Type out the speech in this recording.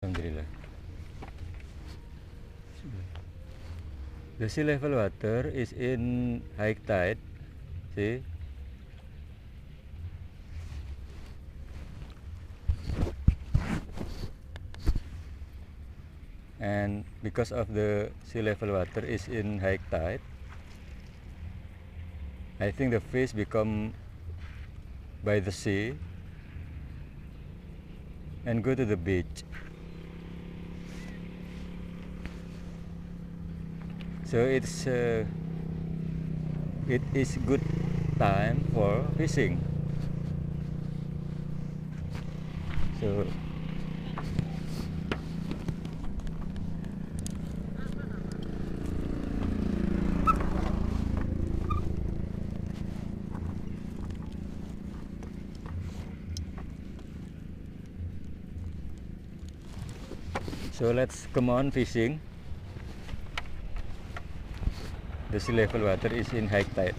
Alhamdulillah. The sea level water is in high tide. See? And because of the sea level water is in high tide, I think the fish become by the sea and go to the beach. So it is good time for fishing. So let's come on fishing. The sea level water is in high tide.